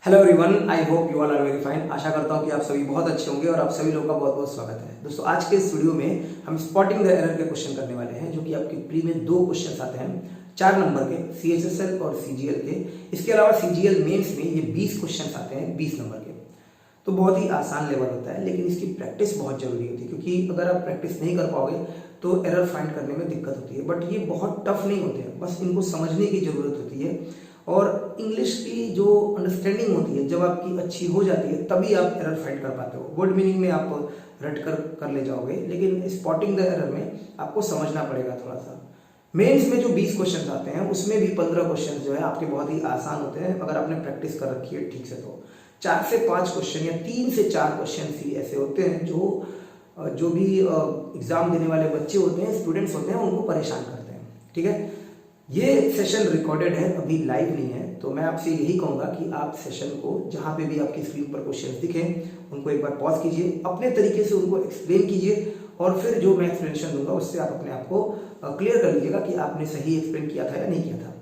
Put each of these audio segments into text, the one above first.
Hello everyone, I hope you all are very fine. आशा करता हूँ कि आप सभी बहुत अच्छे होंगे और आप सभी लोगों का बहुत बहुत स्वागत है। दोस्तों, आज के इस वीडियो में हम स्पॉटिंग द एरर के क्वेश्चन करने वाले हैं, जो कि आपके प्री में दो क्वेश्चन आते हैं 4 नंबर के, CHSL और CGL के। इसके अलावा CGL मेंस में ये 20 क्वेश्चन आते हैं 20 नंबर के। तो बहुत ही आसान लेवल होता है, लेकिन इसकी प्रैक्टिस बहुत जरूरी होती है, क्योंकि अगर आप प्रैक्टिस नहीं कर पाओगे तो एरर फाइंड करने में दिक्कत होती है। बट ये बहुत टफ नहीं होते हैं, बस इनको समझने की जरूरत होती है। और इंग्लिश की जो अंडरस्टैंडिंग होती है, जब आपकी अच्छी हो जाती है, तभी आप एरर फाइंड कर पाते हो। वर्ड मीनिंग में आप रट कर ले जाओगे, लेकिन स्पॉटिंग द एरर में आपको समझना पड़ेगा थोड़ा सा। मेंस में जो 20 क्वेश्चन आते हैं, उसमें भी 15 क्वेश्चन जो है आपके बहुत ही आसान होते हैं, अगर आपने प्रैक्टिस कर रखी है ठीक से। तो 4 से 5 क्वेश्चन या 3 से 4 क्वेश्चन ही ऐसे होते हैं जो भी एग्जाम देने वाले बच्चे होते हैं, स्टूडेंट्स होते हैं, उनको परेशान करते हैं। ठीक है, ये सेशन रिकॉर्डेड है, अभी लाइव नहीं है। तो मैं आपसे यही कहूंगा कि आप सेशन को, जहां पे भी आपकी स्क्रीन पर क्वेश्चन दिखे, उनको एक बार पॉज कीजिए, अपने तरीके से उनको एक्सप्लेन कीजिए, और फिर जो मैं एक्सप्लेनेशन दूंगा उससे आप अपने आप को क्लियर कर लीजिएगा कि आपने सही एक्सप्लेन किया था या नहीं किया था।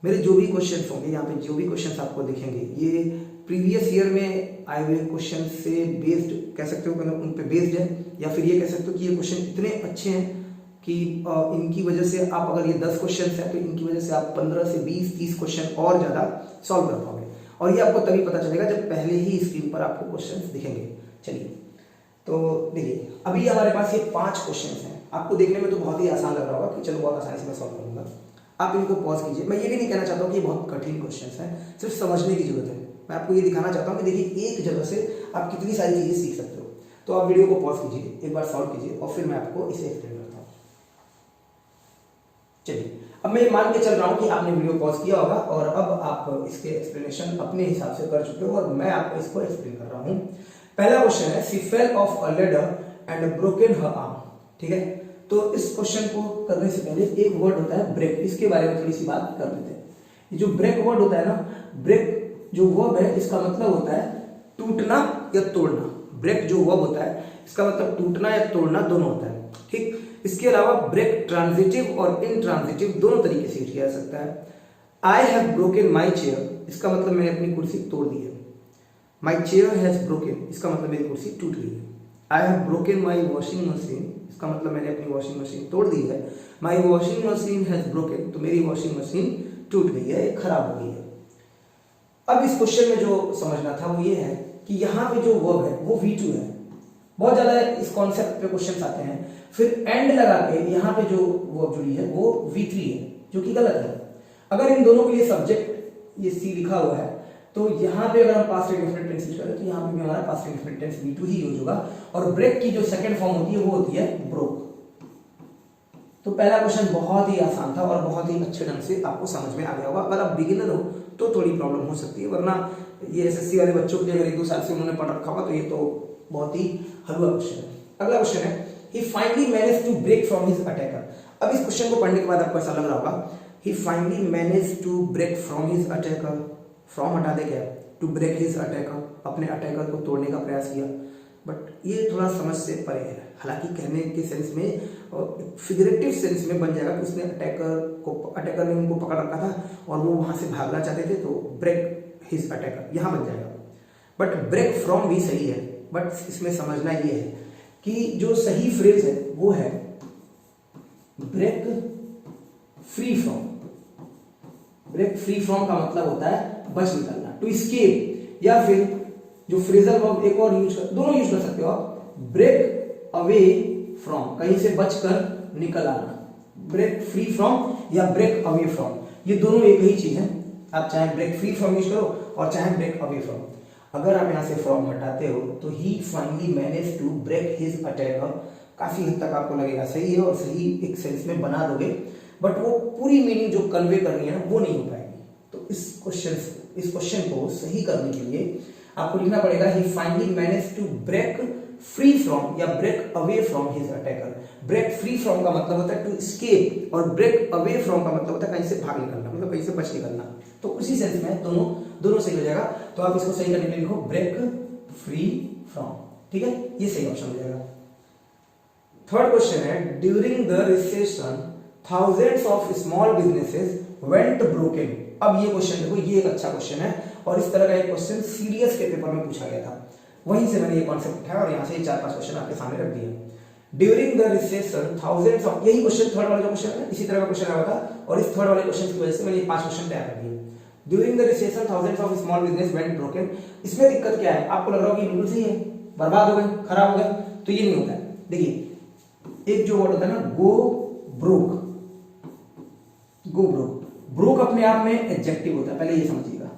मेरे जो भी क्वेश्चन होंगे यहाँ पे, जो भी क्वेश्चन आपको दिखेंगे, ये प्रीवियस ईयर में आए हुए क्वेश्चन से बेस्ड कह सकते हो, उन पे बेस्ड है, या फिर ये कह सकते हो कि ये क्वेश्चन इतने अच्छे हैं कि इनकी वजह से आप, अगर ये 10 क्वेश्चन है तो इनकी वजह से आप 15 से 20-30 क्वेश्चन और ज़्यादा सॉल्व कर पाओगे। और ये आपको तभी पता चलेगा जब पहले ही स्क्रीन पर आपको क्वेश्चन दिखेंगे। चलिए, तो देखिए, अभी हमारे पास ये 5 क्वेश्चन हैं। आपको देखने में तो बहुत ही आसान लग रहा होगा कि चलो बहुत आसानी से मैं सॉल्व करूँगा। आप इनको पॉज कीजिए। मैं ये भी नहीं कहना चाहता हूँ कि ये बहुत कठिन क्वेश्चन हैं, सिर्फ समझने की जरूरत है। मैं आपको ये दिखाना चाहता हूँ कि देखिए, एक जगह से आप कितनी सारी चीज़ें सीख सकते हो। तो आप वीडियो को पॉज कीजिए, एक बार सॉल्व कीजिए, और फिर मैं आपको इसे एक्सप्लेन करता हूँ। चलिए, अब मैं मान के चल रहा हूं कि आपने वीडियो पॉज किया होगा और अब आप इसके एक्सप्लेनेशन अपने हिसाब से कर चुके हो, और मैं आपको इसको एक्सप्लेन कर रहा हूं। पहला क्वेश्चन है, she fell of a ladder and broken her arm. ठीक है, तो इस क्वेश्चन को करने से पहले एक वर्ड होता है ब्रेक, इसके बारे में थोड़ी सी बात कर लेते हैं। ये जो ब्रेक वर्ड होता है ना, ब्रेक जो वर्ब है, इसका मतलब होता है टूटना या तोड़ना। ब्रेक जो वर्ब होता है, इसका मतलब टूटना या तोड़ना दोनों होता है। ठीक, इसके अलावा ब्रेक ट्रांजिटिव और इनट्रांजिटिव दोनों तरीके से यूज किया जा सकता है। I have broken my chair, इसका मतलब मैंने अपनी कुर्सी तोड़ दी है। माई चेयर हैज ब्रोकन, इसका मतलब मेरी कुर्सी टूट गई है। I have broken my washing machine, इसका मतलब मैंने अपनी वॉशिंग मशीन तोड़ दी है। माई वॉशिंग मशीन हैज ब्रोकन, तो मेरी वॉशिंग मशीन टूट गई है, खराब हो गई है। अब इस क्वेश्चन में जो समझना था वो ये है कि यहाँ पे जो वर्ब है वो V2 है। बहुत ज्यादा इस कॉन्सेप्ट पे क्वेश्चन आते हैं, फिर एंड लगा के यहाँ पे जो वर्ब जुड़ी है वो V3 है, जो कि गलत है। अगर इन दोनों के लिए सब्जेक्ट ये C लिखा हुआ है, तो यहाँ पे अगर हम पास्ट इंडेफिनिट टेंस यूज करें तो यहाँ पे भी हमारा पास्ट इंडेफिनिट टेंस V2 ही यूज होगा। और ब्रेक की जो सेकंड फॉर्म होती है वो होती है ब्रोक। तो पहला क्वेश्चन बहुत ही आसान था और बहुत ही अच्छे ढंग से आपको समझ में आ गया होगा। अगर आप बिगिनर हो तो थोड़ी प्रॉब्लम हो सकती है, वरना ये SSC वाले बच्चों के लिए अगर 1-2 साल से उन्होंने पढ़ रखा होगा तो ये तो बहुत ही हलवा क्वेश्चन है। अगला क्वेश्चन है, he finally managed to break from his attacker। अब इस क्वेश्चन को पढ़ने के बाद आपको ऐसा लग रहा होगा, he finally managed to break from his attacker। from हटा दे क्या, to break his attacker, अपने अटैकर को तोड़ने का प्रयास किया। बट ये थोड़ा समझ से परे है। हालांकि कहने के सेंस में, फिगरेटिव सेंस में बन जाएगा कि उसने अटैकर ने उनको पकड़ रखा था और वो वहां से भागना चाहते थे, तो ब्रेक हिज अटैकर यहां बन जाएगा। बट ब्रेक फ्रॉम भी सही है, बट इसमें समझना ये है कि जो सही फ्रेज है वो है break free from. Break free from का मतलब होता है बच निकलना, टू एस्केप, या फिर जो फ्रेजल वर्ब एक और दोनों यूज कर सकते हो आप, ब्रेक अवे फ्रॉम, कहीं से बचकर निकल आना। ब्रेक फ्री फ्रॉम या ब्रेक अवे फ्रॉम, ये दोनों एक ही चीज है। आप चाहे ब्रेक फ्री फ्रॉम यूज करो और चाहे ब्रेक अवे फ्रॉम। अगर आप यहां से फ्रॉम हटाते हो तो he finally manage to break his attacker, काफी हद तक आपको लगेगा सही है और सही एक सेंस में बना दोगे, बट वो पूरी मीनिंग जो कन्वे करनी है वो नहीं हो पाएगी। तो इस क्वेश्चन को सही करने के लिए आपको लिखना पड़ेगा, he finally manage to break free from या break away from his attacker. Break free from का मतलब होता है टू एस्केप, और ब्रेक अवे फ्रॉम का मतलब होता है कहीं से भाग निकलना, मतलब कहीं से बच निकलना। तो उसी सेंस में दोनों सही हो जाएगा। तो आप इसको सही करने के लिए लिखो ब्रेक फ्री फ्रॉम। ठीक है, ये सही ऑप्शन हो जाएगा। थर्ड क्वेश्चन है, during the recession thousands of small businesses went broken. अब ये क्वेश्चन देखो, ये एक अच्छा क्वेश्चन है और इस तरह का एक क्वेश्चन सीडीएस के पेपर में पूछा गया था, वहीं से मैंने ये कॉन्सेप्ट उठाया और यहाँ से 4-5 क्वेश्चन आपके सामने रख दिए। During the recession thousands of, यही क्वेश्चन थर्ड वाला जो क्वेश्चन है इसी तरह का क्वेश्चन आया था और इस थर्ड वाले क्वेश्चन की वजह से मैंने ये 5 क्वेश्चन तैयार कर दिए। During the recession thousands of small business went broken, इसमें दिक्कत क्या है? आपको लग रहा होगा कि बिल्कुल सही है, बर्बाद हो गए, खराब हो गए, तो ये नहीं होता है। देखिए एक जो वर्ड होता है ना गो ब्रोक, गो ब्रोक, ब्रोक अपने आप में एडजेक्टिव होता है, पहले ये समझिएगा।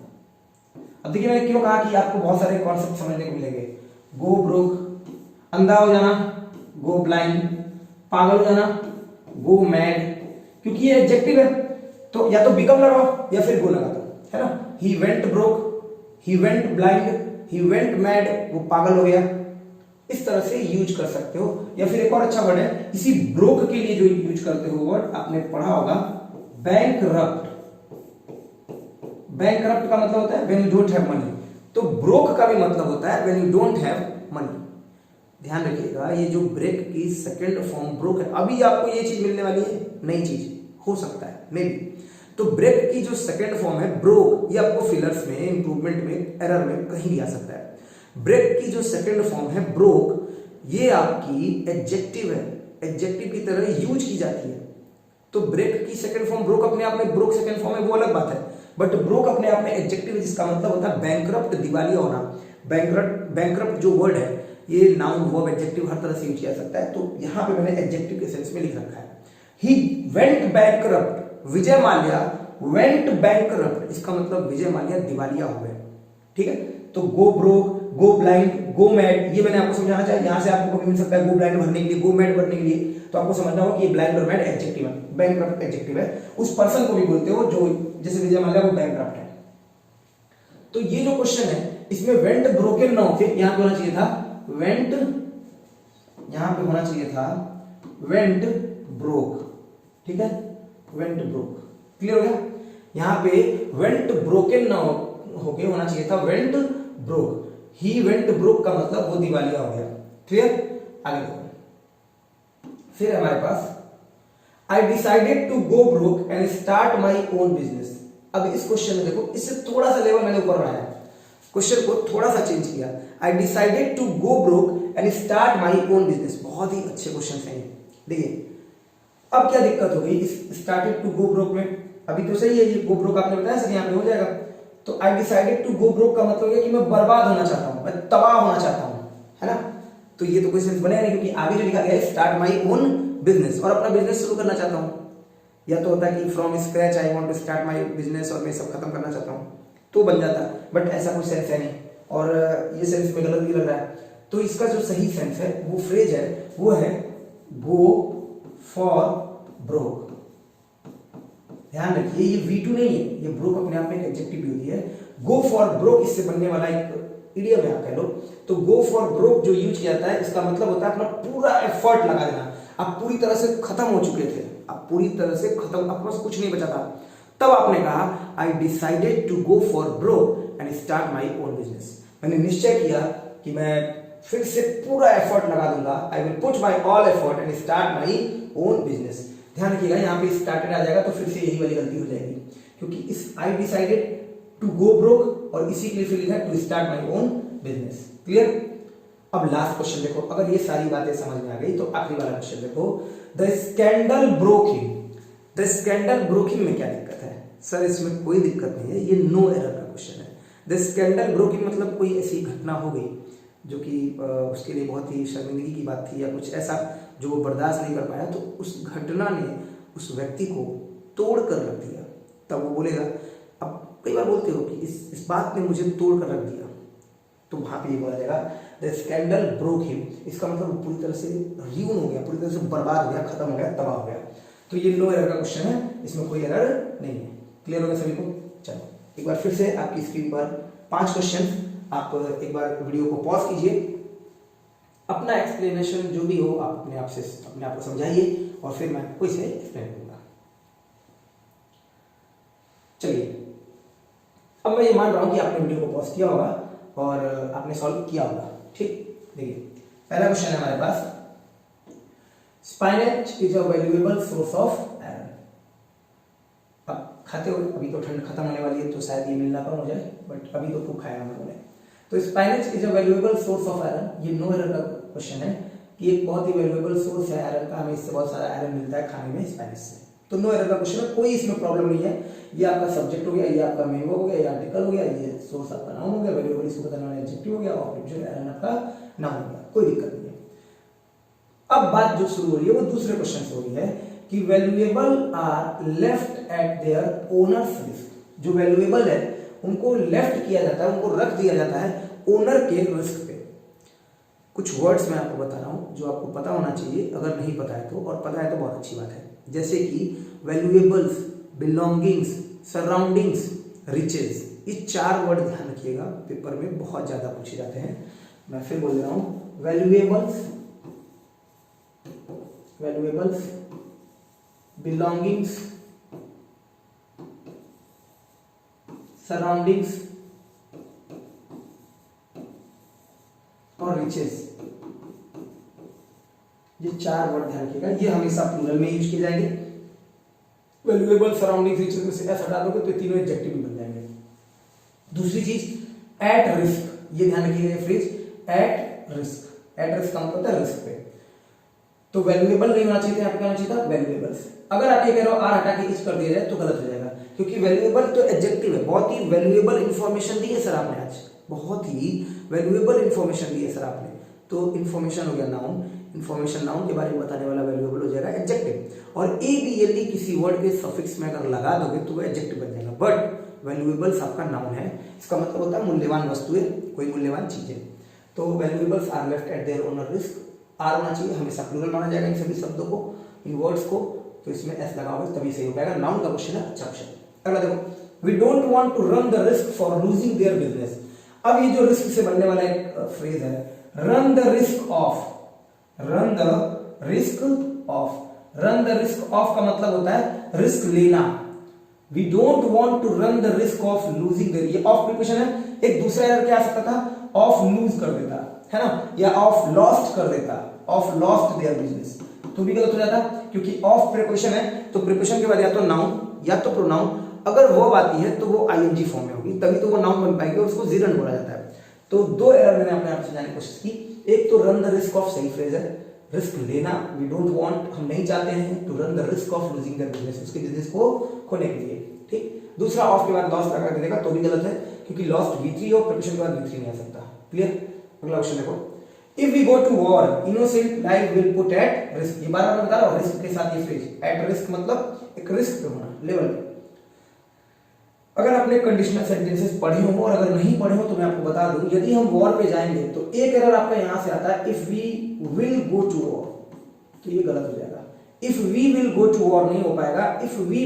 अब देखिए मैंने क्यों कहा कि आपको बहुत सारे कॉन्सेप्ट समझने को मिलेंगे। गो ब्रोक, अंधा हो जाना, गो ब्लाइंड, पागल हो जाना, गो मैड, क्योंकि ये एडजेक्टिव है तो या तो बिकम लगाओ या फिर गो लगा दो, है ना। He went broke, he went blind, he went mad, वो पागल हो गया, इस तरह से यूज कर सकते हो। या फिर एक और अच्छा वर्ड है इसी ब्रोक के लिए जो यूज करते हो वर्ड आपने पढ़ा होगा, बैंकरप्ट। बैंकरप्ट का मतलब होता है when you don't have money, तो ब्रोक का भी मतलब होता है when you don't have money. ध्यान रखिएगा ये जो ब्रेक की सेकंड फॉर्म ब्रोक है, अभी आपको ये चीज मिलने वाली है, नई चीज हो सकता है मे बी। तो ब्रेक की जो सेकंड फॉर्म है ब्रोक, ये आपको फिलर्स में, इंप्रूवमेंट में, एरर में कहीं भी आ सकता है। ब्रेक की जो सेकंड फॉर्म है ब्रोक, ये आपकी एडजेक्टिव है, एडजेक्टिव की तरह यूज की जाती है। तो ब्रेक की सेकंड फॉर्म ब्रोक अपने आप में, ब्रोक सेकंड फॉर्म है वो अलग बात है, बट ब्रोक अपने आप में एडजेक्टिव है जिसका मतलब होता है बैंकरप्ट, दिवालिया होना। बैंकरप्ट जो वर्ड है ये नाउन वर्ब एडजेक्टिव हर तरह से यूज किया जा सकता है, तो यहां पे मैंने एडजेक्टिव के सेंस में लिख रखा है। He went bankrupt, Vijay Mallya went bankrupt, इसका मतलब विजय माल्या दिवालिया हो गए, ठीक है। तो go broke, go blind, go mad, ये मैंने आपको समझाना चाहिए। यहां से आपको कभी मिल सकता है गो ब्लाइंड भरने के लिए, गो मैड भरने के लिए, तो आपको समझना होगा कि ये ब्लाइंड और मैड एडजेक्टिव है, बैंकरप्ट एडजेक्टिव है। उस पर्सन को भी बोलते हो जो जैसे विजय माल्या वो बैंकरप्ट है। तो ये जो क्वेश्चन है इसमें वेंट ब्रोकन ना होके यहां पे होना चाहिए था वेंट, यहां पे होना चाहिए था वेंट ब्रोक, ठीक है, वेंट ब्रोक, क्लियर हो गया। यहां पे वेंट ब्रोकन ना होके होना चाहिए था went broke. He went broke का मतलब वो दिवालिया हो गया, क्लियर। आगे देखो, फिर हमारे पास I decided to go broke and start my own business. अब इस क्वेश्चन में देखो, इससे थोड़ा सा लेवल मैंने ऊपर बढ़ाया, क्वेश्चन को थोड़ा सा चेंज किया। I decided to go broke and start my own business, बहुत ही अच्छे क्वेश्चन हैं। देखिए अब क्या दिक्कत हो गई इस स्टार्टेड टू गो ब्रोक में, अभी तो सही है ये गो ब्रोक आपने बताया सर, यहाँ पे हो जाएगा। तो I decided to go broke का मतलब है कि मैं बर्बाद होना चाहता हूं, मैं तबाह होना चाहता हूं, है ना। तो ये तो कोई सेंस बनेगा नहीं, क्योंकि आगे जो लिखा गया है स्टार्ट माई ओन बिजनेस, और अपना बिजनेस शुरू करना चाहता हूं। या तो होता है कि from scratch I want to start my business, और मैं सब खत्म करना चाहता हूं, तो बन जाता, बट ऐसा कोई सेंस है नहीं, और ये सेंस में गलत भी लग रहा है। तो इसका जो सही सेंस है, वो फ्रेज है, वो है गो फॉर ब्रोक। ध्यान रखिए ये V2 नहीं है, ये ब्रोक अपने आप में एक एडजेक्टिव भी होती है। गो फॉर ब्रोक इससे बनने वाला एक इडियम है, आप कह लो। तो गो फॉर ब्रोक जो यूज किया जाता है, इसका मतलब होता है अपना पूरा एफर्ट लगा देना। आप पूरी तरह से खत्म हो चुके थे, आप पूरी तरह से खत्म, आपके पास कुछ नहीं बचा था, तब आपने कहा I decided to go for broke and start my own business. मैंने निश्चय किया कि मैं फिर से पूरा एफर्ट लगा दूंगा, I will put my all effort and start my own business. ध्यान रखिएगा यहाँ पे स्टार्टेड आ जाएगा तो फिर से यही वाली गलती हो जाएगी, क्योंकि इस I decided to go broke और इसी के लिए फिर लिखा है to start my own business, clear. अब लास्ट क्वेश्चन देखो, अगर ये सारी बातें समझ में आ गई तो आखिरी वाला क्वेश्चन देखो, the scandal broke him. The scandal broke him में क्या दिक्कत है सर? इसमें कोई दिक्कत नहीं है, ये नो एरर का क्वेश्चन है। द स्कैंडल ब्रोक हिम मतलब कोई ऐसी घटना हो गई जो कि उसके लिए बहुत ही शर्मिंदगी की बात थी, या कुछ ऐसा जो वो बर्दाश्त नहीं कर पाया, तो उस घटना ने उस व्यक्ति को तोड़ कर रख दिया, तब वो बोलेगा। अब कई बार बोलते हो कि इस बात ने मुझे तोड़ कर रख दिया, तो वहां पे ये बोला जाएगा द स्कैंडल ब्रोक हिम। इसका मतलब पूरी तरह से र्यून हो गया, पूरी तरह से बर्बाद हो गया, खत्म हो गया, तबाह हो गया। तो ये नो एरर का क्वेश्चन है, इसमें कोई एरर नहीं है। क्लियर हो गया सभी को? चलो एक बार फिर से आपकी स्क्रीन पर 5 क्वेश्चन, आप एक बार वीडियो को पॉज कीजिए, अपना एक्सप्लेनेशन जो भी हो आप अपने आप को समझाइए, और फिर मैं कोई से एक्सप्लेन करूंगा। चलिए अब मैं ये मान रहा हूं कि आपने वीडियो को पॉज किया होगा और आपने सॉल्व किया होगा, ठीक। देखिए पहला क्वेश्चन है हमारे पास, spinach is a valuable source of iron. अब खाते हो, अभी तो ठंड खत्म होने वाली है तो शायद ये मिलना कम हो जाए, बट अभी तो खूब खाया हम लोगों ने। तो स्पाइनच is a valuable source of iron, ये नो एरर का क्वेश्चन है कि एक बहुत ही वैल्यूएबल सोर्स है आयरन का, हमें इससे बहुत सारा आयरन मिलता है खाने में स्पाइनच से। तो नो एरर का क्वेश्चन है, कोई इसमें प्रॉब्लम नहीं है। ये आपका सब्जेक्ट हो गया, ये आपका मेन हो गया, ये आर्टिकल हो गया, ये सोर्स आपका नाउन हो गया, वैल्यूएबल इसको बताने वाला एडजेक्टिव हो गया, और आयरन आपका नाउन हो गया, कोई दिक्कत नहीं है। अब बात जो शुरू हो रही है वो दूसरे क्वेश्चन से हो रही है कि valuable are left at their owners risk. जो वैल्यूएबल है उनको लेफ्ट किया जाता है, उनको रख दिया जाता है ओनर के रिस्क पे। कुछ वर्ड्स मैं आपको बता रहा हूं जो आपको पता होना चाहिए, अगर नहीं पता है तो, और पता है तो बहुत अच्छी बात है। जैसे कि वैल्यूएबल्स, बिलोंगिंग्स, सराउंडिंग्स, रिचेज, ये 4 वर्ड ध्यान रखिएगा, पेपर में बहुत ज्यादा पूछे जाते हैं। मैं फिर बोल रहा हूं, वैल्यूएबल्स, बिलोंगिंग्स, सराउंडिंग्स और रिचेज, ये 4 वर्ड ध्यान रखिएगा, ये हमेशा प्लूरल में यूज किए जाएंगे। वैल्यूएबल, सराउंडिंग्स, रिचेज में से एस हटा दोगे तो तीनों एडजेक्टिव भी बन जाएंगे। दूसरी चीज एट रिस्क, ये ध्यान रखिएगा phrase at risk. At risk का मतलब होता है रिस्क पे। तो वैल्यूएबल नहीं होना चाहिए, आपको क्या होना चाहिए था, वैल्यूएबल्स। अगर आप ये कह रहे हो आर हटा के इच कर दिया जाए तो गलत हो जाएगा, क्योंकि वैल्यूएबल तो एडजेक्टिव है। बहुत ही वैल्यूएबल इंफॉर्मेशन दी है सर आपने आज, बहुत ही वैल्यूएबल इंफॉर्मेशन दी है सर आपने। तो इंफॉर्मेशन हो गया नाउन, इंफॉर्मेशन नाउन के बारे में बताने वाला वैल्यूएबल हो जाएगा एडजेक्टिव। और ए बी एल डी किसी वर्ड के सफिक्स में अगर लगा दोगे तो वो एडजेक्टिव बन जाएगा। बट वैल्यूएबल्स आपका नाउन है, इसका मतलब होता है मूल्यवान वस्तुएं, कोई मूल्यवान चीजें। तो valuables are left at their owner risk, are होना चाहिए, हमेशा प्लूरल माना जाएगा इन सभी शब्दों को, इन वर्ड्स को। तो इसमें एस लगाओगे तभी सही हो पाएगा। नाउन का क्वेश्चन है, अच्छा क्वेश्चन। अगला देखो, we don't want to run the risk for losing their business. अब ये जो रिस्क से बनने वाला एक फ्रेज है, run the risk of, run the risk of. Run the risk of का मतलब होता है रिस्क लेना। We don't want to run the risk of losing their, ये ऑफ प्रिपोजिशन है। एक दूसरा एरर क्या आ सकता था, ऑफ लूज कर देता है ना, या ऑफ लॉस्ट कर देता, ऑफ लॉस्ट देयर बिजनेस, तो भी गलत हो जाता, क्योंकि ऑफ प्रिपोजिशन है तो प्रिपोजिशन के बाद या तो नाउन या तो प्रोनाउन, अगर वर्ब आती है तो वो आईएनजी फॉर्म में होगी, तभी तो वो नाउन बन पाएगी और उसको जीरन बोला जाता है। तो 2 एरर मैंने अपने आप से समझाने की कोशिश की। एक तो रन द रिस्क ऑफ सही फ्रेज है, रिस्क लेना, वी डोंट वांट, हम नहीं चाहते हैं, to run the risk of losing their business, उसके बिजनेस को खोने के लिए, ठीक। दूसरा ऑफ के बाद लॉस्ट लगा के देगा तो भी गलत है, क्योंकि लॉस्ट V3 और प्रिपोजिशन के बाद V3 नहीं आ सकता। क्लियर। अगला क्वेश्चन देखो, if we go to war innocent life will put at risk. ये बार-बार बता रहा हूं, रिस्क के साथ ये फ्रेज एट रिस्क मतलब एक रिस्क पे होना, लेवल पे। अगर आपने कंडीशनल सेंटेंसेस पढ़े हो और अगर नहीं पढ़े हो तो मैं आपको बता दूं, यदि हम वॉर पे जाएंगे तो एक एरर आपका यहां से आता है, if we will go to war, तो ये गलत हो जाएगा। If we will go to war नहीं हो पाएगा, if we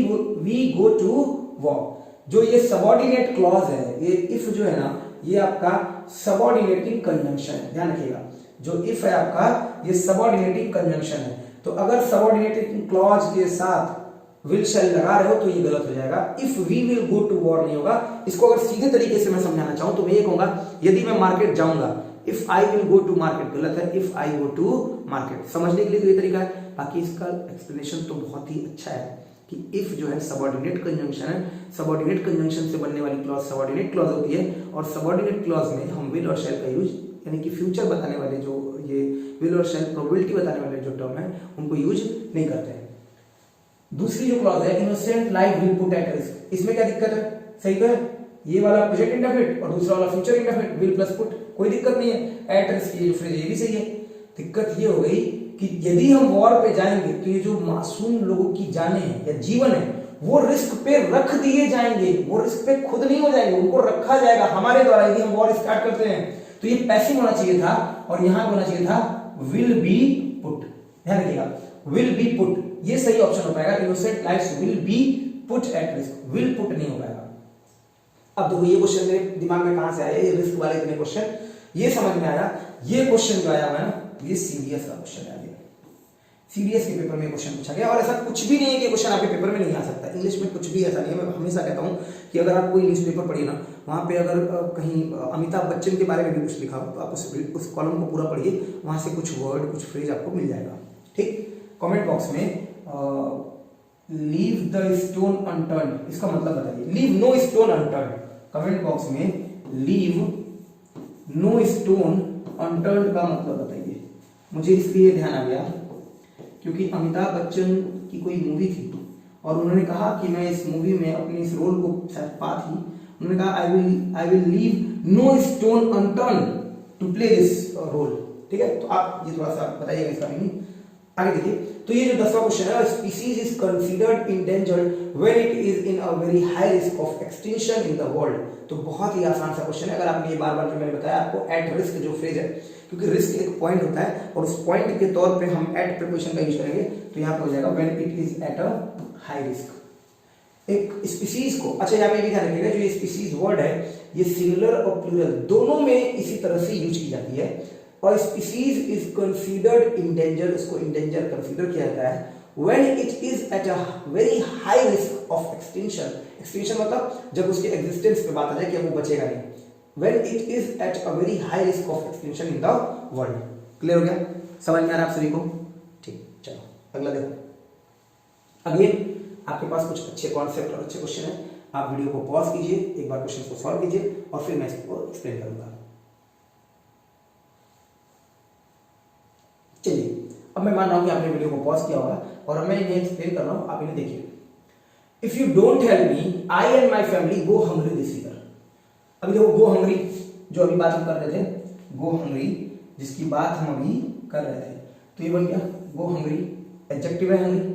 go to war. जो ये सबऑर्डिनेट क्लॉज है, ये इफ जो है ना, ये आपका सबऑर्डिनेटिंग कंजंक्शन है, ध्यान रखिएगा। जो इफ है आपका, ये सबऑर्डिनेटिंग कंजंक्शन है। तो अगर सबऑर्डिनेटिंग क्लॉज के साथ विल शैल लगा रहे हो तो ये गलत हो जाएगा। If we will go to war नहीं होगा। इसको अगर सीधे तरीके से मैं समझाना चाहूं तो मैं ये कहूंगा, यदि मैं मार्केट जाऊंगा, if I will go to market गलत है, if I go to market. समझने के लिए तो ये तरीका है, बाकी इसका एक्सप्लेनेशन तो बहुत ही अच्छा है कि इफ जो है सबऑर्डिनेट कंजंक्शन है, सबऑर्डिनेट कंजंक्शन से बनने वाली क्लॉज सबऑर्डिनेट क्लॉज होती है, और सबऑर्डिनेट क्लॉज में हम विल और शैल का यूज, यानी कि फ्यूचर बताने वाले जो ये विल और शैल प्रोबेबिलिटी बताने वाले जो टर्म है उनको यूज नहीं करते हैं। दूसरी जो क्लॉज है, innocent life will put at risk, इसमें क्या दिक्कत है, सही तो है, ये वाला प्रेजेंट इंडेफिनिट और दूसरा वाला future indefinite, will plus put, कोई दिक्कत नहीं है। एट रिस्क ये जो फ्रेज ये भी सही है। दिक्कत ये हो गई कि यदि हम वॉर पे जाएंगे तो ये जो मासूम लोगों की जानें हैं या जीवन है वो रिस्क पे रख दिए जाएंगे, वो रिस्क पे खुद नहीं हो जाएंगे, उनको रखा जाएगा हमारे द्वारा। यदि हम वॉर स्टार्ट करते हैं तो ये पैसिव होना चाहिए था और यहां होना चाहिए था विल बी पुट। ध्यान रखिएगा, विल बी पुट, ये सही ऑप्शन हो पाएगा। Innocent lives will be put at risk, will put नहीं हो पाएगा। अब देखो ये क्वेश्चन मेरे दिमाग में कहां से आया, ये रिस्क वाले इतने क्वेश्चन, ये समझ में आया। ये क्वेश्चन जो आया हुआ है ना, ये सीडीएस का क्वेश्चन है। सीडीएस के पेपर में क्वेश्चन पूछा गया, और ऐसा कुछ भी नहीं है कि क्वेश्चन आपके पेपर में नहीं आ सकता। इंग्लिश में कुछ भी ऐसा नहीं है। मैं हमेशा कहता हूं कि अगर आप कोई न्यूज़पेपर पढ़िए ना, वहां पे अगर कहीं अमिताभ बच्चन के बारे में भी कुछ लिखा हो तो आप उस कॉलम को पूरा पढ़िए, वहां से कुछ वर्ड कुछ फ्रेज आपको मिल जाएगा। ठीक, कमेंट बॉक्स में लीव द स्टोन अनटर्न्ड, इसका मतलब बताइए। Leave no stone unturned, comment box में लीव नो स्टोन अनटर्न्ड का मतलब बताइए। मुझे इसलिए ध्यान आ गया क्योंकि अमिताभ बच्चन की कोई मूवी थी और उन्होंने कहा कि मैं इस मूवी में अपने इस रोल को शायद पा थी, उन्होंने कहा I will leave no stone unturned to play this role. ठीक है, तो आप ये थोड़ा सा बताइएगा इसका मीनिंग। आगे देखिए, तो ये जो 10वां क्वेश्चन है, species is considered endangered when it is in a very high risk of extinction in the world. तो बहुत ही आसान सा क्वेश्चन है। अगर आपने ये बार बार जो मैंने बताया आपको, एट रिस्क जो फ्रेज है, क्योंकि रिस्क एक पॉइंट होता है और उस पॉइंट के तौर पे हम एट प्रीपोजिशन का यूज करेंगे, तो यहाँ पे हो जाएगा when it is at a high risk. एक स्पीसीज को, अच्छा यहाँ पे भी ध्यान रखिएगा, जो ये स्पीसीज वर्ड है ये सिंगुलर और प्लूरल दोनों में इसी तरह से यूज की जाती है। और स्पीसीज इज कंसीडर्ड इंडेंजर, उसको इंडेंजर कंसीडर किया जाता है when it is at a very high risk of extinction. Extinction मतलब जब उसके एग्जिस्टेंस पे बात आ जाए कि अब वो बचेगा नहीं, when it is at a very high risk of extinction in the world. Clear हो गया? समझ में आ रहा है आप सभी को? ठीक, चलो अगला देखो। अब ये आपके पास कुछ अच्छे कॉन्सेप्ट और अच्छे क्वेश्चन है, आप वीडियो को पॉज कीजिए, एक बार क्वेश्चन को सॉल्व कीजिए और फिर मैं इसको एक्सप्लेन करूंगा। चलिए, अब मैं मान रहा हूं कि आपने वीडियो को पॉज किया होगा और अब मैं इन्हें एक्सप्लेन कर रहा हूं, आप इन्हें देखिए। If you don't help me I and my family go hungry this year. अभी देखो, गो हंग्री जो अभी बात हम कर रहे थे, गो हंग्री जिसकी बात हम अभी कर रहे थे, तो ये बन गया गो हंग्री, एडजेक्टिव है हंग्री।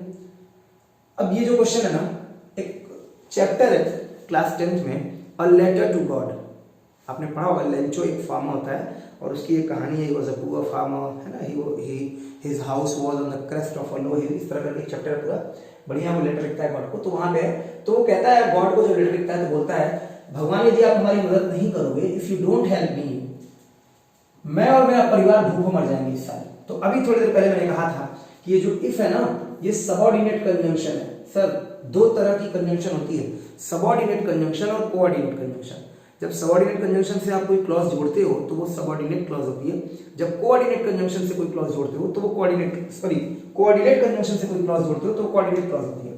अब ये जो क्वेश्चन है ना, एक चैप्टर है क्लास 10th में, अ लेटर टू गॉड, आपने पढ़ा होगा। लेंचो एक फार्मर होता है और उसकी एक कहानी है, he was a poor farmer, है ना, his house was on the crest of a low hill, इस तरह का एक चैप्टर है पूरा, बढ़िया। वो लेटर लिखता है गॉड को, तो वहां पे तो वो कहता है, गॉड को जो लेटर लिखता है तो बोलता है, भगवान यदि आप हमारी मदद नहीं करोगे, इफ यू डोंट हेल्प मी, मैं और मेरा परिवार भूखों मर जाएंगे इस साल। तो अभी थोड़ी देर पहले मैंने कहा था कि ये जो इफ है ना, ये सबऑर्डिनेट कंजंक्शन है। सर, दो तरह की कंजंक्शन होती है, सबऑर्डिनेट कंजंक्शन और कोऑर्डिनेट कंजंक्शन। जब सबऑर्डिनेट कंजंक्शन से आप कोई क्लॉज जोड़ते हो तो वो सबऑर्डिनेट क्लॉज होती है, जब कोऑर्डिनेट कंजंक्शन से कोई क्लॉज जोड़ते हो तो वो कोऑर्डिनेट कंजंक्शन से कोई क्लॉज जोड़ते हो तो वो कोऑर्डिनेट क्लॉज होती है।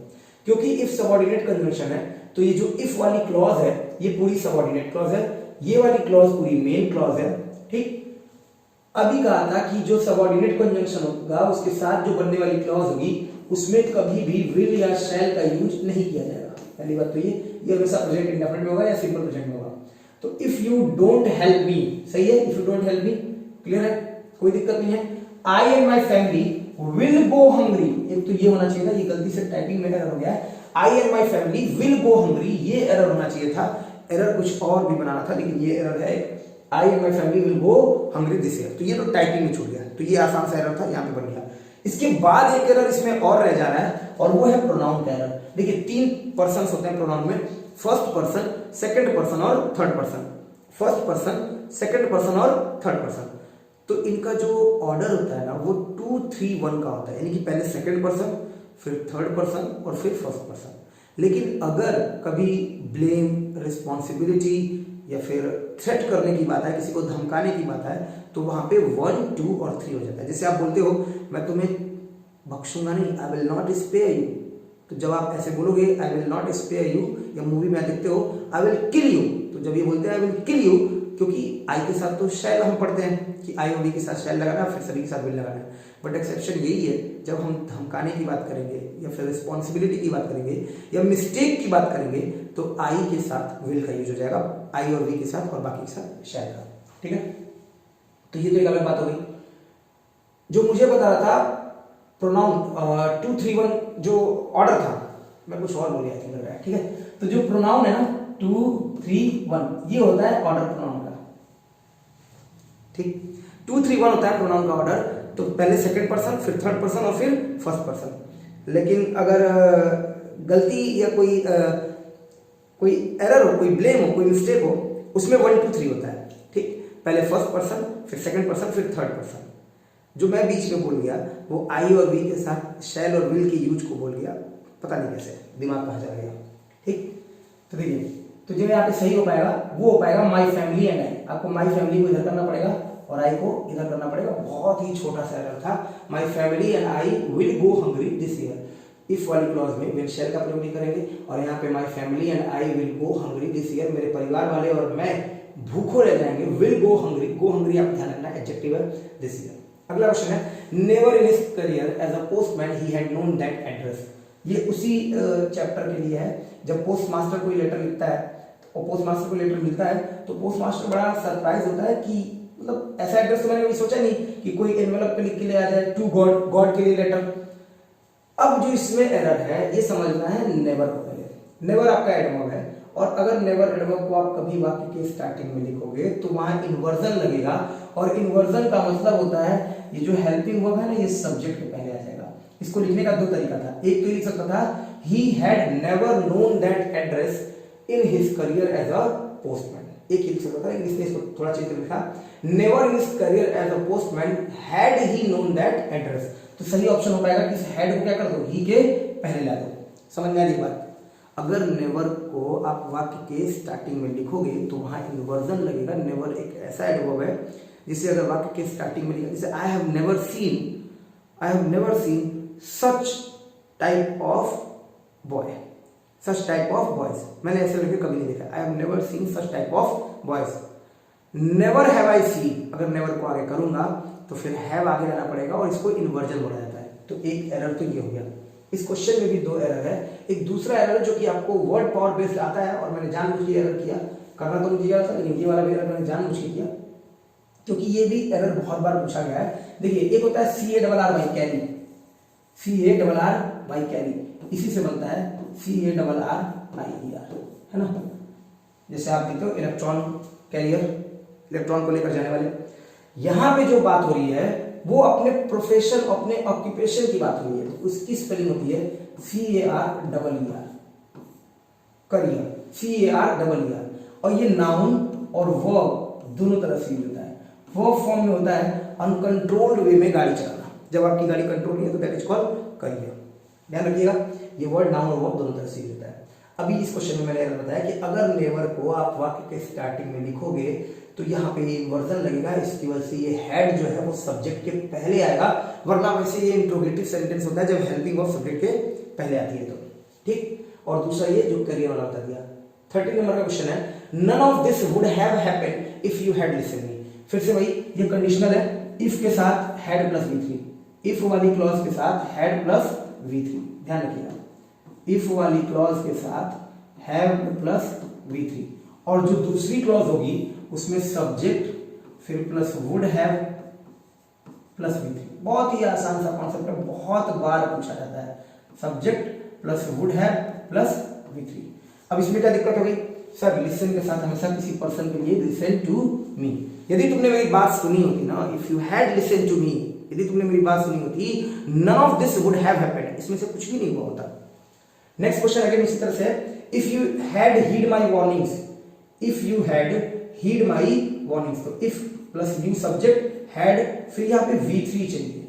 क्योंकि इफ सबऑर्डिनेट कंजंक्शन है तो ये जो इफ वाली क्लॉज है ये पूरी सबऑर्डिनेट क्लॉज है, ये वाली क्लॉज पूरी मेन क्लॉज है। ठीक, अभी कहा था कि जो सबऑर्डिनेट कंजंक्शन होगा उसके साथ जो बनने वाली क्लॉज होगी उसमें कभी भी विल या शैल का यूज नहीं किया जाएगा। पहली बात तो ये हमेशा प्रेजेंट इंडेफिनिट में होगा या सिंपल प्रेजेंट में होगा। तो if you don't help me, सही है, if you don't help me, clear है, कोई दिक्कत नहीं है। I and my family will go hungry, एक तो ये होना चाहिए था, ये गलती से टाइपिंग में एरर हो गया है। I and my family will go hungry, ये एरर होना चाहिए था, एरर कुछ और भी बनाना था, लेकिन ये एरर है, I and my family will go hungry this year. तो ये तो टाइपिंग में छूट गया, तो ये आसान सा एरर था, यहाँ पे बन गया। इसके बाद एक एरर इसमें और रह जा रहा है और वो है प्रोनाउन का एरर। देखिए, 3 पर्सन्स होते हैं प्रोनाउन में, फर्स्ट पर्सन, सेकंड पर्सन और third person. First person, second person और थर्ड पर्सन, तो इनका जो ऑर्डर होता है ना वो 2, 3, 1 का होता है, यानी कि पहले सेकंड पर्सन, फिर थर्ड पर्सन और फिर फर्स्ट पर्सन। लेकिन अगर कभी ब्लेम, रिस्पॉन्सिबिलिटी या फिर थ्रेट करने की बात है, किसी को धमकाने की बात है, तो वहां पे 1, 2 और 3 हो जाता है। जैसे आप बोलते हो, मैं तुम्हें बख्शूंगा नहीं, I will not spare you, तो जब आप ऐसे बोलोगे I will not spare you, या मूवी में देखते हो आई विल किल यू, तो जब ये बोलते हैं आई विल किल यू, क्योंकि आई के साथ तो शैल हम पढ़ते हैं कि आई और डी के साथ शैल लगाना, फिर सभी के साथ विल लगाना है। बट एक्सेप्शन यही है, जब हम धमकाने की बात करेंगे या फिर रिस्पॉन्सिबिलिटी की बात करेंगे या मिस्टेक की बात करेंगे तो आई के साथ विल का यूज हो जाएगा, आई और वी के साथ और बाकी के साथ शैल का। ठीक है, तो ये तो एक अलग बात हो गई। जो मुझे बता रहा था प्रोनाउन 2, 3, 1 जो ऑर्डर था, मैं कुछ और बोल गया लग रहा है। ठीक है, तो जो प्रोनाउन है ना 2, 3, 1 ये होता है ऑर्डर प्रोनाउन का। ठीक, 2, 3, 1 होता है प्रोनाउन का ऑर्डर, तो पहले सेकंड पर्सन, फिर थर्ड पर्सन और फिर फर्स्ट पर्सन। लेकिन अगर गलती या कोई एरर हो, कोई ब्लेम हो, कोई मिस्टेक हो, उसमें 1, 2, 3 होता है। ठीक, पहले फर्स्ट पर्सन, फिर सेकंड पर्सन, फिर थर्ड पर्सन। जो मैं बीच में बोल गया वो आई और वी के साथ शैल और विल के यूज को बोल गया, पता नहीं कैसे दिमाग कहाँ चला गया। ठीक, तो देखिए, तो जो यहाँ पे सही हो पाएगा वो हो पाएगा माई फैमिली एंड आई। आपको माई फैमिली को इधर करना पड़ेगा और आई को इधर करना पड़ेगा। बहुत ही छोटा सा एरर था, my family and I will go hungry this year. If वाली क्लॉज में विल शैल का प्रयोग नहीं करेंगे। और यहाँ पे my family and I will go hungry this year, मेरे परिवार वाले और मैं भूखों रह जाएंगे। Will go hungry, go hungry आप ध्यान रखना एडजेक्टिव है दिस ईयर। अगला क्वेश्चन है, never in his career as a postman he had known that address. ये उसी चैप्टर के लिए है, जब पोस्ट मास्टर कोई लेटर लिखता है और पोस्ट मास्टर को लेटर मिलता है तो पोस्ट मास्टर बड़ा सरप्राइज होता है कि मतलब ऐसा एड्रेस तो मैंने कभी सोचा नहीं कि कोई एनवेलप पे लिख के ले आ जाए, टू गॉड, गॉड के लिए लेटर। अब जो इसमें एरर है ये समझना है नेवर को पहले। नेवर आपका एडवर्ब है और अगर नेवर एडवर्ब को आप कभी वाक्य के स्टार्टिंग में लिखोगे तो वहां इन्वर्जन लगेगा और इन्वर्जन का मतलब होता है ये जो हेल्पिंग वर्ब है ना ये सब्जेक्ट के पहले आ जाएगा। इसको लिखने का दो तरीका था, एक तो लिख सकता था he had never known that address in his career as a postman, एक ही लिख सकता था, लेकिन इसने इसको थोड़ा चेंज कर लिखा never in his career as a postman had he known that address. तो सही ऑप्शन हो पाएगा कि इस हैड को क्या कर दो, ही के पहले ला दो। समझ में आ रही बात? अगर नेवर को आप वाक्य के स्टार्टिंग में लिखोगे तो वहां इन्वर्जन लगेगा। नेवर एक ऐसा एडवर्ब है जिसे अगर वाक्य के स्टार्टिंग में लिखा, जैसे I have never seen such type of boy, such type of boys, मैंने ऐसे लड़के कभी नहीं देखा। I have never seen such type of boys. Never have I seen, अगर नेवर को आगे करूंगा तो फिर हैव आगे लाना पड़ेगा और इसको इन्वर्जन बोला जाता है। तो एक एरर तो ये हो गया। इस क्वेश्चन में भी दो एरर है। एक दूसरा एरर जो कि आपको वर्ड पावर बेस्ड आता है और मैंने जानबूझ के एरर किया, करना तो मुझे था लेकिन ये वाला भी एरर मैंने जानबूझ के किया क्योंकि ये भी एरर बहुत बार पूछा गया है। देखिए एक होता है CARR कैरी, CARR कैरी, इसी से बनता है CARR, है ना। जैसे आप देखते हो इलेक्ट्रॉन कैरियर, इलेक्ट्रॉन को लेकर जाने वाले। यहां पे जो बात हो रही है वो अपने प्रोफेशन, अपने ऑक्यूपेशन की बात हो रही है, तो उसकी स्पेलिंग होती है CARER, करियर, CARER। और ये नाउन और वर्ब दोनों तरह से यूज होता है। वर्ब फॉर्म में होता है अनकंट्रोल्ड वे में गाड़ी चलाना, जब आपकी गाड़ी कंट्रोल नहीं है तो दैट इज कॉल्ड करियर। ध्यान रखिएगा, ये वर्ड नाउन और वर्ब दोनों तरह से यूज होता है। अभी इस क्वेश्चन में मैंने बताया कि अगर नेवर को आप वाक्य के स्टार्टिंग में लिखोगे तो यहाँ पे ये इन्वर्जन लगेगा, इसकी वजह से ये हैड जो है वो सब्जेक्ट के पहले आएगा, वरना वैसे ये इंट्रोगेटिव सेंटेंस होता है जब हेल्पिंग ऑफ सब्जेक्ट के पहले आती है तो ठीक। और दूसरा ये जो करियर वाला बता दिया। 13 नंबर का क्वेश्चन है, none of this would have happened if you had listened me. फिर से वही, ये कंडीशनल है, इफ के साथ हैड प्लस V3, इफ वाली क्लॉज के साथ हैड प्लस V3, ध्यान रखिएगा, इफ वाली क्लॉज के साथ हैव प्लस V3 और जो दूसरी क्लॉज होगी उसमें सब्जेक्ट फिर plus would have plus V3। बहुत ही आसान सा कॉन्सेप्ट है, बहुत बार पूछा जाता है, subject plus would have plus V3। अब इसमें क्या दिक्कत हो गई सर, लिसन के साथ हमेशा किसी पर्सन के लिए लिसन टू मी। यदि तुमने मेरी बात सुनी होती ना, if you had listen to me, यदि तुमने मेरी बात सुनी होती, none of this would have happened, इसमें से कुछ भी नहीं हुआ होता। नेक्स्ट क्वेश्चन अगेन इसी तरह से, if you had heed my warnings, if you had heed my warnings, तो if plus new subject had, फिर यहाँ पे V3 चाहिए।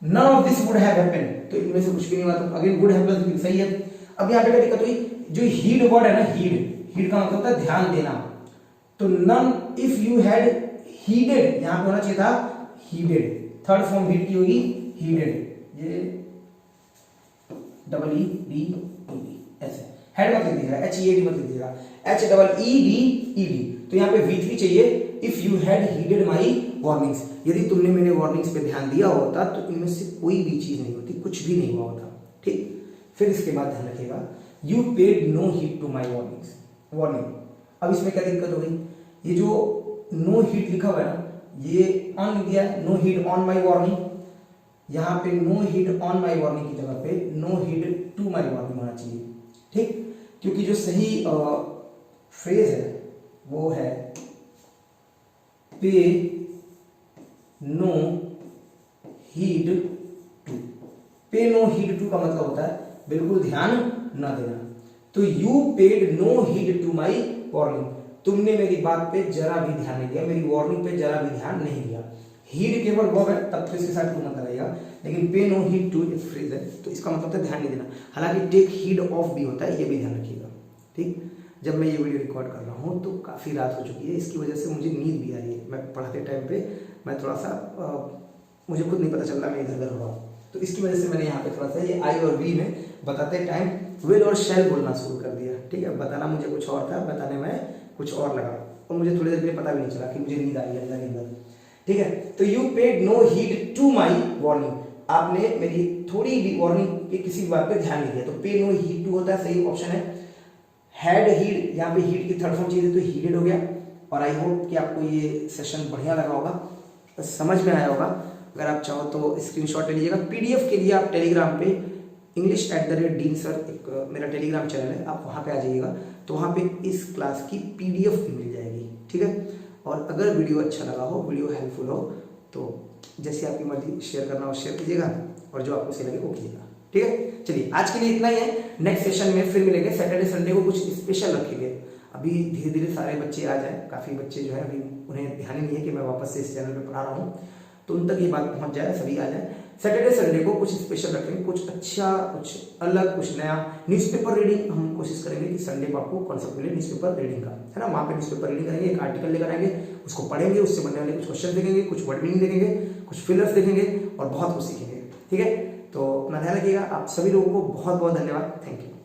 None of this would have happened, तो इनमें से कुछ भी नहीं हुआ, तो again would have plus V3 सही है। अब यहाँ पे क्या दिक्कत हुई, जो हीड वर्ड है ना, हीड का मतलब होता है ध्यान देना, तो नन, इफ यू हैड हीडेड, यहां पे होना चाहिए था हीडेड, थर्ड फॉर्म हीड की होगी हीडेड, ये EED ऐसे, हेड मत लिख दीजिएगा, HEAD मत लिख दीजिएगा, HEEDED, तो यहाँ पे V3 चाहिए। If you had heeded my warnings, यदि तुमने मेरे वार्निंग्स पे ध्यान दिया होता तो इनमें से कोई भी चीज नहीं होती, कुछ भी नहीं हुआ होता, ठीक। फिर इसके बाद ध्यान रखिएगा, you paid no heed to my warnings, warning. अब इसमें क्या दिक्कत हो गई, ये जो नो हीड लिखा हुआ है ना, ये ऑन लिख दिया है, no heed on my warning, यहाँ पे no heed on my warning की जगह पे no heed to my warning होना चाहिए, ठीक। क्योंकि जो सही फ्रेज है वो है pay no heed to. Pay no heed to का मतलब होता है बिल्कुल ध्यान न देना। तो you paid no heed to my warning, तुमने मेरी बात पे जरा भी ध्यान नहीं दिया, मेरी वार्निंग पे जरा भी ध्यान नहीं दिया। हीड केवल वर्ब है, तब तो इसके साथ टू मत रहेगा, लेकिन पे नो हीड टू इस फ्रेज है, तो इसका मतलब है ध्यान नहीं देना। हालांकि टेक हीड ऑफ भी होता है, ये भी ध्यान रखिएगा, ठीक। जब मैं ये वीडियो रिकॉर्ड कर रहा हूँ तो काफ़ी रात हो चुकी है, इसकी वजह से मुझे नींद भी आ रही है। मैं पढ़ाते टाइम पे मैं थोड़ा सा मुझे खुद नहीं पता चल रहा मैं इधर उधर हो रहा हूँ, तो इसकी वजह से मैंने यहाँ पे थोड़ा सा ये आई और वी में बताते टाइम विल और शैल बोलना शुरू कर दिया। ठीक है, बताना मुझे कुछ और था, बताने में कुछ और लगा और मुझे थोड़ी देर के लिए पता भी नहीं चला कि मुझे नींद आ रही है अंदर अंदर। ठीक है, तो you paid no heed to my warning, आपने मेरी थोड़ी भी वार्निंग की किसी भी बात पे ध्यान नहीं दिया। तो पे नो हीड टू होता है, सही ऑप्शन है। हैड हीड, यहाँ पे हीड की थर्ड फॉर्म चीज है तो हीडेड हो गया। और आई होप कि आपको ये सेशन बढ़िया लगा होगा, समझ में आया होगा। अगर आप चाहो तो स्क्रीनशॉट ले लीजिएगा। पीडीएफ के लिए आप टेलीग्राम पे English@Dean Sir एक मेरा टेलीग्राम चैनल है, आप वहाँ पे आ जाइएगा तो वहाँ पे इस क्लास की पीडीएफ भी मिल जाएगी। ठीक है, और अगर वीडियो अच्छा लगा हो, वीडियो हेल्पफुल हो तो जैसे आपकी मर्जी शेयर करना हो शेयर कीजिएगा और जो आपको सही लगे वो कीजिएगा। ठीक है, चलिए आज के लिए इतना ही है। नेक्स्ट सेशन में फिर मिलेंगे। सैटरडे संडे को कुछ स्पेशल रखेंगे। अभी धीरे धीरे सारे बच्चे आ जाए, काफ़ी बच्चे जो है अभी उन्हें ध्यान ही नहीं है कि मैं वापस से इस चैनल पे पढ़ा रहा हूँ, तो उन तक ये बात पहुँच जाए, सभी आ जाए। सैटरडे संडे को कुछ स्पेशल रखेंगे, कुछ अच्छा, कुछ अलग, कुछ नया। न्यूज़पेपर रीडिंग हम कोशिश करेंगे कि संडे को आपको कॉन्सेप्ट मिले न्यूज़पेपर रीडिंग का, है ना। वहाँ पे न्यूज़पेपर रीडिंग करेंगे, एक आर्टिकल लेकर आएंगे, उसको पढ़ेंगे, उससे बनने वाले कुछ क्वेश्चन देखेंगे, कुछ वर्ड मीनिंग देखेंगे, कुछ फिलर्स देखेंगे और बहुत कुछ सीखेंगे। ठीक है, तो अपना ध्यान रखिएगा। आप सभी लोगों को बहुत बहुत धन्यवाद। Thank you.